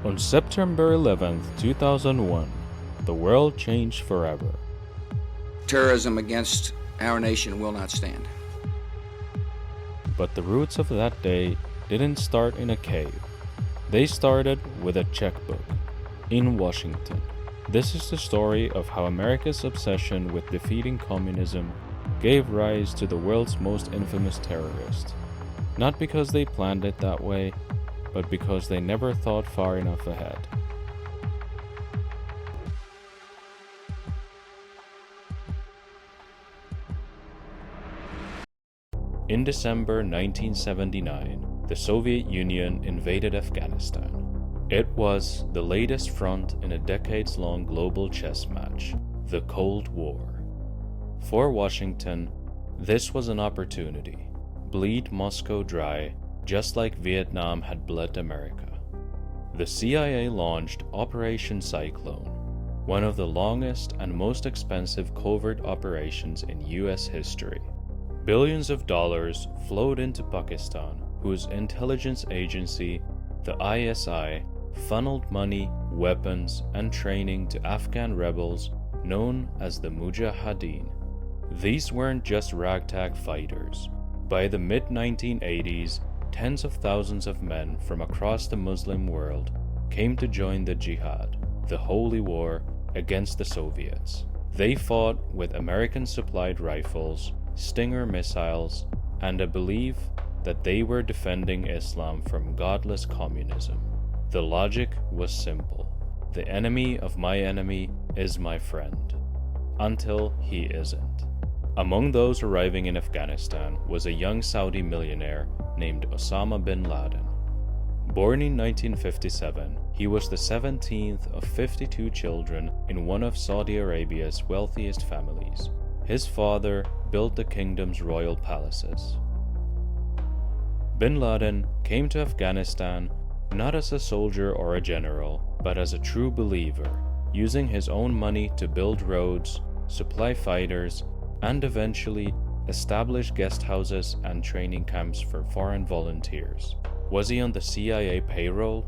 On September 11, 2001, the world changed forever. Terrorism against our nation will not stand. But the roots of that day didn't start in a cave. They started with a checkbook in Washington. This is the story of how America's obsession with defeating communism gave rise to the world's most infamous terrorist. Not because they planned it that way, but because they never thought far enough ahead. In December 1979, the Soviet Union invaded Afghanistan. It was the latest front in a decades-long global chess match, the Cold War. For Washington, this was an opportunity. Bleed Moscow dry, just like Vietnam had bled America. The CIA launched Operation Cyclone, one of the longest and most expensive covert operations in US history. Billions of dollars flowed into Pakistan, whose intelligence agency, the ISI, funneled money, weapons, and training to Afghan rebels known as the mujahideen. These weren't just ragtag fighters. By the mid-1980s, tens of thousands of men from across the Muslim world came to join the jihad, the holy war against the Soviets. They fought with American-supplied rifles, Stinger missiles, and a belief that they were defending Islam from godless communism. The logic was simple. The enemy of my enemy is my friend, until he isn't. Among those arriving in Afghanistan was a young Saudi millionaire named Osama bin Laden. Born in 1957, he was the 17th of 52 children in one of Saudi Arabia's wealthiest families. His father built the kingdom's royal palaces. Bin Laden came to Afghanistan not as a soldier or a general, but as a true believer, using his own money to build roads, supply fighters, and eventually establish guest houses and training camps for foreign volunteers. Was he on the CIA payroll?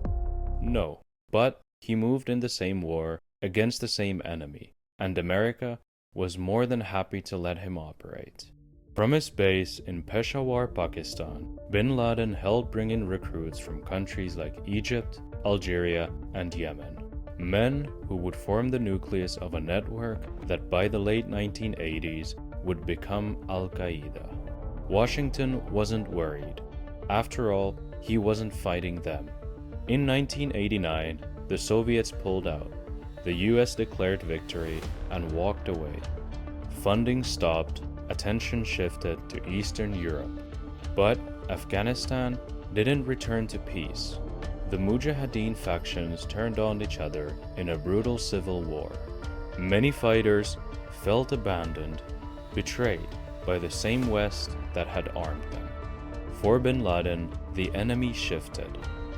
No, but he moved in the same war against the same enemy, and America was more than happy to let him operate. From his base in Peshawar, Pakistan, bin Laden helped bring in recruits from countries like Egypt, Algeria, and Yemen. Men who would form the nucleus of a network that by the late 1980s would become al-Qaeda. Washington wasn't worried. After all, he wasn't fighting them. In 1989, the Soviets pulled out. The US declared victory and walked away. Funding stopped, attention shifted to Eastern Europe. But Afghanistan didn't return to peace. The Mujahideen factions turned on each other in a brutal civil war. Many fighters felt abandoned, betrayed by the same West that had armed them. For bin Laden, the enemy shifted.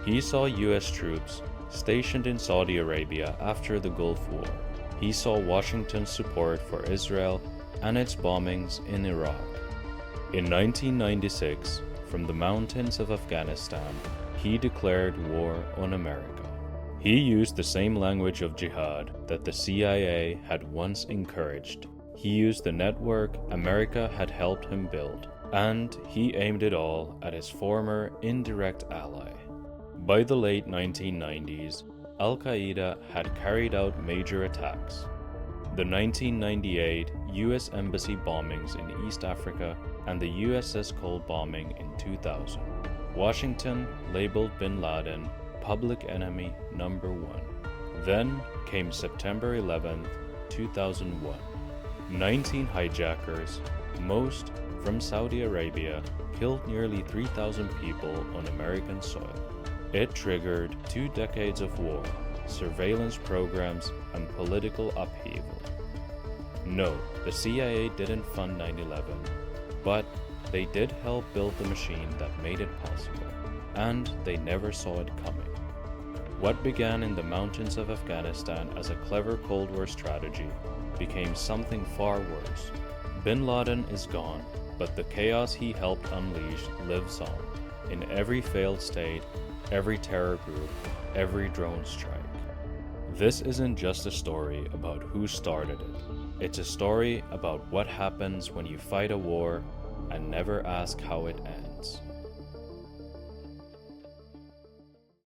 He saw US troops stationed in Saudi Arabia after the Gulf War. He saw Washington's support for Israel and its bombings in Iraq. In 1996, from the mountains of Afghanistan, he declared war on America. He used the same language of jihad that the CIA had once encouraged. He used the network America had helped him build, and he aimed it all at his former indirect ally. By the late 1990s, al-Qaeda had carried out major attacks. The 1998 US Embassy bombings in East Africa and the USS Cole bombing in 2000. Washington labeled bin Laden public enemy number 1. Then came September 11, 2001. 19 hijackers, most from Saudi Arabia, killed nearly 3,000 people on American soil. It triggered 2 decades of war, surveillance programs, and political upheaval. No, the CIA didn't fund 9/11, but they did help build the machine that made it possible, and they never saw it coming. What began in the mountains of Afghanistan as a clever Cold War strategy became something far worse. Bin Laden is gone, but the chaos he helped unleash lives on. in every failed state, every terror group, every drone strike. This isn't just a story about who started it. It's a story about what happens when you fight a war and never ask how it ends.